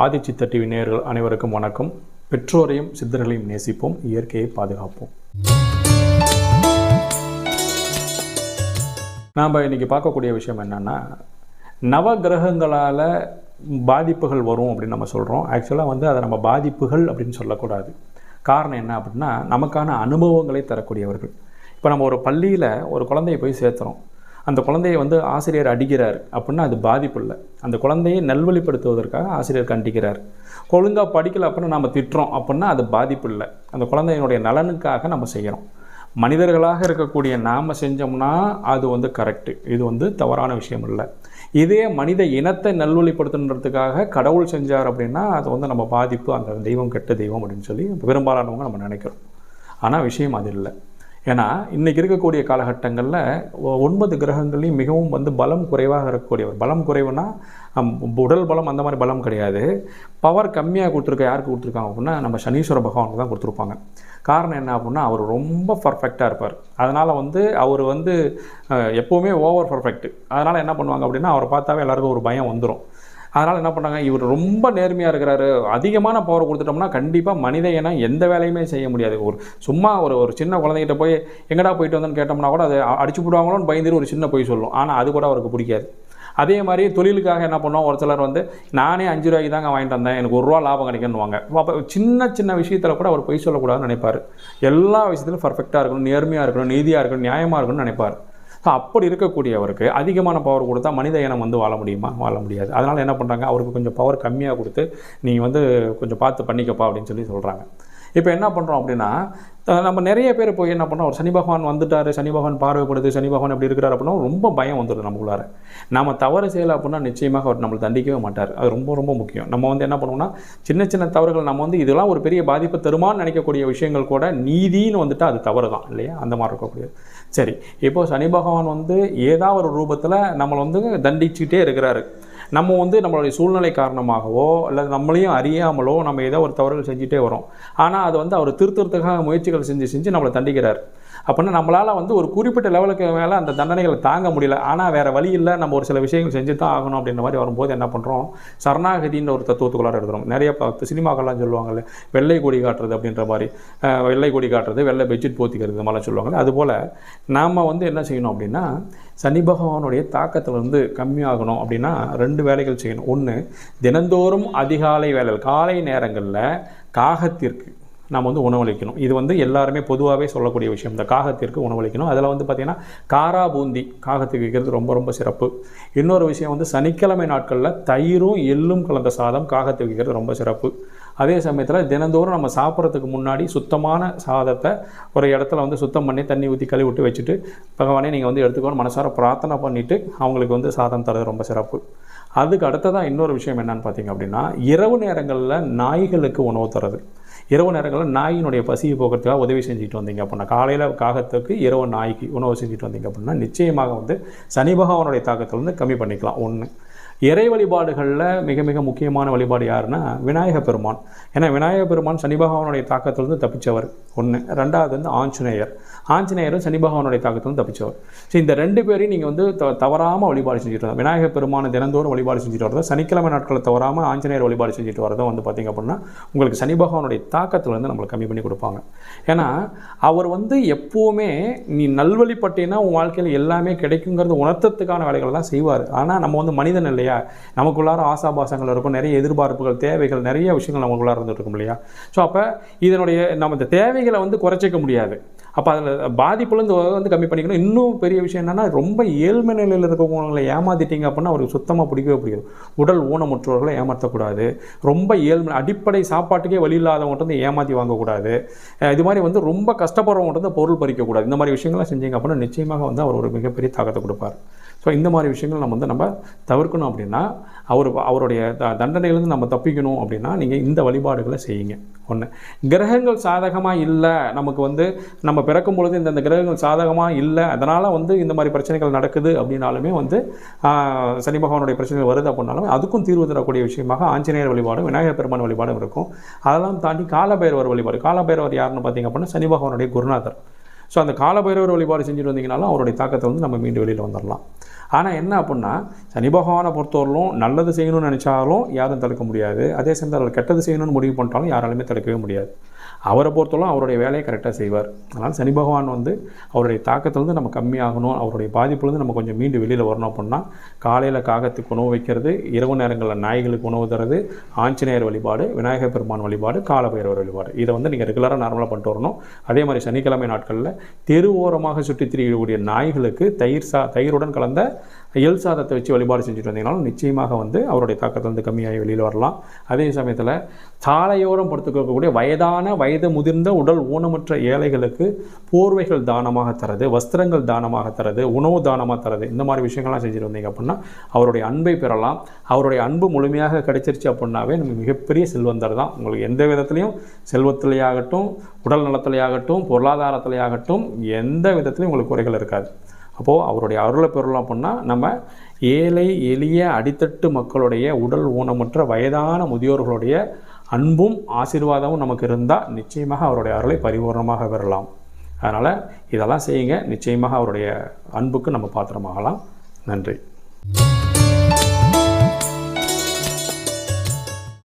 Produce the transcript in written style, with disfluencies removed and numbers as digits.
ஆதிச்சித்த TV நேயர்கள் அனைவருக்கும் வணக்கம். பெற்றோரையும் சித்தர்களையும் நேசிப்போம், இயற்கையை பாதுகாப்போம். நாம் இன்றைக்கி பார்க்கக்கூடிய விஷயம் என்னென்னா, நவ கிரகங்களால் பாதிப்புகள் வரும் அப்படின்னு நம்ம சொல்கிறோம். ஆக்சுவலாக அதை நம்ம பாதிப்புகள் அப்படின்னு சொல்லக்கூடாது. காரணம் என்ன அப்படின்னா, நமக்கான அனுபவங்களை தரக்கூடியவர்கள். இப்போ நம்ம ஒரு பள்ளியில் ஒரு குழந்தையை போய் சேர்த்துறோம். அந்த குழந்தையை ஆசிரியர் அடிக்கிறார் அப்படின்னா அது பாதிப்பு இல்லை. அந்த குழந்தையை நல்வழிப்படுத்துவதற்காக ஆசிரியர் கண்டிக்கிறார். ஒழுங்காக படிக்கலை அப்படின்னா நம்ம திட்டுறோம் அப்படின்னா அது பாதிப்பு இல்லை. அந்த குழந்தையினுடைய நலனுக்காக நம்ம செய்கிறோம். மனிதர்களாக இருக்கக்கூடிய நாம் செஞ்சோம்னா அது கரெக்டு. இது தவறான விஷயம் இல்லை. இதே மனித இனத்தை நல்வழிப்படுத்துன்றதுக்காக கடவுள் செஞ்சார் அப்படின்னா அது நம்ம பாதிப்பு, அந்த தெய்வம் கெட்ட தெய்வம் அப்படின்னு சொல்லி பெரும்பாலானவங்க நம்ம நினைக்கிறோம். ஆனால் விஷயம் அது இல்லை. ஏன்னா இன்றைக்கி இருக்கக்கூடிய காலகட்டங்களில் 9 கிரகங்களையும் மிகவும் பலம் குறைவாக இருக்கக்கூடியவர். பலம் குறைவுனா உடல் பலம் அந்த மாதிரி பலம் கிடையாது. பவர் கம்மியாக கொடுத்துருக்க யாருக்கு கொடுத்துருக்காங்க அப்படின்னா நம்ம சனீஸ்வர பகவானுக்கு தான் கொடுத்துருப்பாங்க. காரணம் என்ன அப்படின்னா அவர் ரொம்ப பர்ஃபெக்டாக இருப்பார். அதனால் அவர் எப்போவுமே ஓவர் பர்ஃபெக்ட். அதனால் என்ன பண்ணுவாங்க அப்படின்னா அவரை பார்த்தாவே எல்லாருக்கும் ஒரு பயம் வந்துடும். அதனால் என்ன பண்ணாங்க, இவர் ரொம்ப நேர்மையாக இருக்கிறாரு, அதிகமான பவர் கொடுத்துட்டோம்னா கண்டிப்பாக மனித இனம் எந்த வேலையுமே செய்ய முடியாது. சும்மா ஒரு சின்ன குழந்தைகிட்ட போய் எங்கடா போயிட்டு வந்தோன்னு கேட்டோம்னா கூட அதை அடிச்சு போடுவாங்களோன்னு பயந்துட்டு ஒரு சின்ன போய் சொல்லும். ஆனால் அது கூட அவருக்கு பிடிக்காது. அதே மாதிரி தொழிலுக்காக என்ன பண்ணுவோம், ஒரு சிலர் நானே 5 ரூபாய்க்கு தாங்க வாங்கிட்டு வந்தேன், எனக்கு 1 ரூபா லாபம் கிடைக்கணுவாங்க. அப்போ சின்ன விஷயத்தில் கூட அவர் பொய் சொல்லக்கூடாதுன்னு நினைப்பார். எல்லா விஷயத்திலும் பர்ஃபெக்டாக இருக்கணும், நேர்மையாக இருக்கணும், நீதியாக இருக்கணும், நியாயமாக இருக்கணும்னு நினைப்பார். அப்படி இருக்கக்கூடியவருக்கு அதிகமான பவர் கொடுத்தா மனித இனம் வாழ முடியுமா? வாழ முடியாது. அதனால் என்ன பண்ணுறாங்க, அவருக்கு கொஞ்சம் பவர் கம்மியாக கொடுத்து நீ கொஞ்சம் பார்த்து பண்ணிக்கப்பா அப்படின்னு சொல்கிறாங்க. இப்போ என்ன பண்ணுறோம் அப்படின்னா, நம்ம நிறைய பேர் போய் என்ன பண்ணுறோம், ஒரு சனி பகவான் வந்துட்டார், சனி பகவான் பார்வைப்படுது, சனி பகவான் எப்படி இருக்கிறார் அப்படின்னா ரொம்ப பயம் வந்துடுது நமக்குள்ளார. நம்ம தவறு செய்யலை அப்படின்னா நிச்சயமாக அவர் நம்மளை தண்டிக்கவே மாட்டார். அது ரொம்ப ரொம்ப முக்கியம். நம்ம என்ன பண்ணுவோம்னா, சின்ன தவறுகள் நம்ம இதெல்லாம் ஒரு பெரிய பாதிப்பு தருமான்னு நினைக்கக்கூடிய விஷயங்கள் கூட நீதின்னு அது தவறு தான் இல்லையா? அந்த மாதிரி இருக்கக்கூடியது. சரி, இப்போது சனி பகவான் ஏதாவது ஒரு ரூபத்தில் நம்மளை தண்டிச்சுக்கிட்டே இருக்கிறாரு. நம்ம நம்மளுடைய சூழ்நிலை காரணமாகவோ அல்லது நம்மளையும் அறியாமலோ நம்ம ஏதோ ஒரு தவறுகள் செஞ்சுட்டே வரோம். ஆனால் அது அவர் திருத்தறதுக்காக முயற்சிகள் செஞ்சு நம்மளை தண்டிக்கிறார். அப்படின்னா நம்மளால் ஒரு குறிப்பிட்ட லெவலுக்கு மேலே அந்த தண்டனைகளை தாங்க முடியல. ஆனால் வேறு வழி இல்லை, நம்ம ஒரு சில விஷயங்கள் செஞ்சு தான் ஆகணும் அப்படின்ற மாதிரி வரும்போது என்ன பண்ணுறோம், சரணாகதின்ற ஒரு தத்துவத்துக்குள்ளார எடுக்கிறோம். நிறைய சினிமாக்கள்லாம் சொல்லுவாங்கல்ல, வெள்ளை கொடி காட்டுறது அப்படின்ற மாதிரி, வெள்ளை கொடி காட்டுறது, வெள்ளை பெட்ஷீட் போத்திக்கிறது, இந்த மாதிரிலாம் சொல்லுவாங்க. அதுபோல் நாம் என்ன செய்யணும் அப்படின்னா, சனி பகவானுடைய தாக்கத்தில் கம்மியாகணும் அப்படின்னா 2 வேலைகள் செய்யணும். ஒன்று, தினந்தோறும் அதிகாலை வேலைகள், காலை நேரங்களில் காகத்திற்கு நாம் உணவளிக்கணும். இது எல்லாருமே பொதுவாகவே சொல்லக்கூடிய விஷயம். இந்த காகத்திற்கு உணவளிக்கணும். அதில் பார்த்திங்கன்னா காரா பூந்தி காகத்துக்கு வைக்கிறது ரொம்ப ரொம்ப சிறப்பு. இன்னொரு விஷயம் சனிக்கிழமை நாட்களில் தயிரும் எள்ளும் கலந்த சாதம் காகத்துக்கு வைக்கிறது ரொம்ப சிறப்பு. அதே சமயத்தில் தினந்தோறும் நம்ம சாப்பிட்றதுக்கு முன்னாடி சுத்தமான சாதத்தை ஒரு இடத்துல சுத்தம் பண்ணி தண்ணி ஊற்றி கழுவி விட்டு வச்சுட்டு, பகவானே நீங்கள் எடுத்துக்கணும் மனசார பிரார்த்தனை பண்ணிவிட்டு அவங்களுக்கு சாதம் தரது ரொம்ப சிறப்பு. அதுக்கு அடுத்ததாக இன்னொரு விஷயம் என்னன்னு பார்த்தீங்க அப்படின்னா, இரவு நேரங்களில் நாய்களுக்கு உணவு தரது. இரவு நேரங்களில் நாயினுடைய பசியை போக்குறதுக்காக உதவி செஞ்சுட்டு வந்தீங்க அப்படின்னா, காலையில் காகத்துக்கு, இரவு நாய்க்கு உணவு செஞ்சுட்டு வந்தீங்க அப்படின்னா நிச்சயமாக சனி பகவானுடைய தாக்கத்தில் கம்மி பண்ணிக்கலாம். ஒன்று, இறை வழிபாடுகளில் மிக மிக முக்கியமான வழிபாடு யாருன்னா விநாயக பெருமான். ஏன்னா விநாயக பெருமான் சனி பகவானுடைய தாக்கத்திலிருந்து தப்பிச்சவர். ஒன்று. ரெண்டாவது ஆஞ்சநேயரும் சனி பகவானுடைய தாக்கத்திலிருந்து தப்பிச்சவர். ஸோ இந்த 2 பேரையும் நீங்கள் தவறாமல் வழிபாடு செஞ்சுட்டு வரது. விநாயக பெருமானை தினந்தோறும் வழிபாடு செஞ்சுட்டு வரது, சனிக்கிழமை நாட்களில் தவறாமல் ஆஞ்சநேயர் வழிபாடு செஞ்சுட்டு வரதும் பார்த்திங்க அப்படின்னா உங்களுக்கு சனி பகவானுடைய தாக்கத்தில் நம்மளை கம்மி பண்ணி கொடுப்பாங்க. ஏன்னா அவர் எப்போவுமே நீ நல்வழிப்பட்டீங்கன்னா உன் வாழ்க்கையில் எல்லாமே கிடைக்குங்கிறது உணர்த்தத்துக்கான வேலைகள் தான் செய்வார். ஆனால் நம்ம மனிதன் இல்லையா, நமக்குள்ளார ஆசாபாசங்கள் இருக்கும், நிறைய எதிர்பார்ப்புகள், தேவைகள், நிறைய விஷயங்கள் நமக்குள்ளார இருந்துட்டு இருக்கும் இல்லையா? ஸோ அப்போ இதனுடைய நம்ம இந்த தேவைகளை குறைச்சிக்க முடியாது. அப்போ அதில் பாதிப்புலேருந்து கம்மி பண்ணிக்கணும். இன்னும் பெரிய விஷயம் என்னென்னா, ரொம்ப ஏழ்மை நிலையில் இருக்கவங்களை ஏமாற்றிட்டீங்க அப்படின்னா அவருக்கு சுத்தமாக பிடிக்கவே பிடிக்கும். உடல் ஊனமுற்றவர்களை ஏமாற்றக்கூடாது. ரொம்ப ஏழ்மை, அடிப்படை சாப்பாட்டுக்கே வழி இல்லாதவங்கள்ட்ட ஏமாற்றி வாங்கக்கூடாது. இது மாதிரி ரொம்ப கஷ்டப்படுறவங்கள்ட்ட பொருள் பறிக்கக்கூடாது. இந்த மாதிரி விஷயங்கள்லாம் செஞ்சீங்க அப்படின்னா நிச்சயமாக அவர் ஒரு மிகப்பெரிய தாக்கத்தை கொடுப்பார். ஸோ இந்த மாதிரி விஷயங்கள் நம்ம தவிர்க்கணும் அப்படின்னா, அவருடைய தண்டனையிலேருந்து நம்ம தப்பிக்கணும் அப்படின்னா நீங்கள் இந்த வழிபாடுகளை செய்யுங்க. ஒன்று, கிரகங்கள் சாதகமாக இல்லை, நமக்கு நம்ம பிறக்கும் பொழுது இந்த கிரகங்கள் சாதகமாக இல்லை, அதனால் இந்த மாதிரி பிரச்சனைகள் நடக்குது அப்படின்னாலுமே சனி பகவானுடைய பிரச்சனைகள் வருது அப்படின்னாலும் அதுக்கும் தீர்வு தரக்கூடிய விஷயமாக ஆஞ்சநேயர் வழிபாடும் விநாயகர் பெருமான் வழிபாடும் இருக்கும். அதெல்லாம் தாண்டி காலபைரவர் வழிபாடு. காலபைரவர் யாருன்னு பார்த்தீங்க அப்படின்னா சனி பகவானுடைய குருநாதர். ஸோ அந்த காலபைரவர் வழிபாடு செஞ்சுட்டு வந்தீங்கனாலும் அவருடைய தாக்கத்தை நம்ம மீண்டும் வெளியில் வந்துடலாம். ஆனால் என்ன அப்படின்னா சனி பகவானை பொறுத்தவரையிலும் நல்லது செய்யணும்னு நினச்சாலும் யாரும் தடுக்க முடியாது, அதே சமயத்தில் கெட்டது செய்யணும்னு முடிவு பண்ணிட்டாலும் யாராலுமே தடுக்கவே முடியாது. அவரை பொறுத்தவரைக்கும் அவருடைய வேலையை கரெக்டாக செய்வார். அதனால் சனி பகவான் வந்து அவருடைய தாக்கத்திலேருந்து நம்ம கம்மியாகணும், அவருடைய பாதிப்புலேருந்து நம்ம கொஞ்சம் மீண்டு வெளியில் வரணும் அப்படின்னா காலையில் காகத்துக்கு உணவு வைக்கிறது, இரவு நேரங்களில் நாய்களுக்கு உணவு தரது, ஆஞ்சநேயர் வழிபாடு, விநாயகர் பெருமான் வழிபாடு, காலபைரவர் வழிபாடு, இதை வந்து நீங்கள் ரெகுலராக நார்மலாக பண்ணிட்டு வரணும். அதே மாதிரி சனிக்கிழமை நாட்களில் தெரு ஓரமாக சுற்றி திரியக்கூடிய நாய்களுக்கு தயிருடன் கலந்த எள் சாதத்தை வச்சு வழிபாடு செஞ்சுட்டு வந்தீங்கனாலும் நிச்சயமாக வந்து அவருடைய தாக்கத்திலிருந்து கம்மியாகி வெளியில் வரலாம். அதே சமயத்தில் சாலையோரம் படுத்துக்கக்கூடிய வயது முதிர்ந்த உடல் ஊனமுற்ற ஏழைகளுக்கு போர்வைகள் தானமாக தரது, வஸ்திரங்கள் தானமாக தரது, உணவு தானமாக தரது, இந்த மாதிரி விஷயங்கள்லாம் செஞ்சுட்டு வந்தீங்க அப்படின்னா அவருடைய அன்பை பெறலாம். அவருடைய அன்பு முழுமையாக கிடைச்சிருச்சு அப்படின்னாவே நம்ம மிகப்பெரிய செல்வந்தர் தான். உங்களுக்கு எந்த விதத்துலையும் செல்வத்திலேயாகட்டும், உடல் நலத்திலேயாகட்டும், பொருளாதாரத்திலேயாகட்டும் எந்த விதத்துலையும் உங்களுக்கு குறைகள் இருக்காது. அப்போது அவருடைய அருளை பெறலாம் அப்படின்னா நம்ம ஏழை எளிய அடித்தட்டு மக்களுடைய உடல் ஊனமுற்ற வயதான முதியோர்களுடைய அன்பும் ஆசீர்வாதமும் நமக்கு இருந்தால் நிச்சயமாக அவருடைய அருளை பரிபூர்ணமாக பெறலாம். அதனால் இதெல்லாம் செய்யுங்க, நிச்சயமாக அவருடைய அன்புக்கு நம்ம பாத்திரமாகலாம். நன்றி.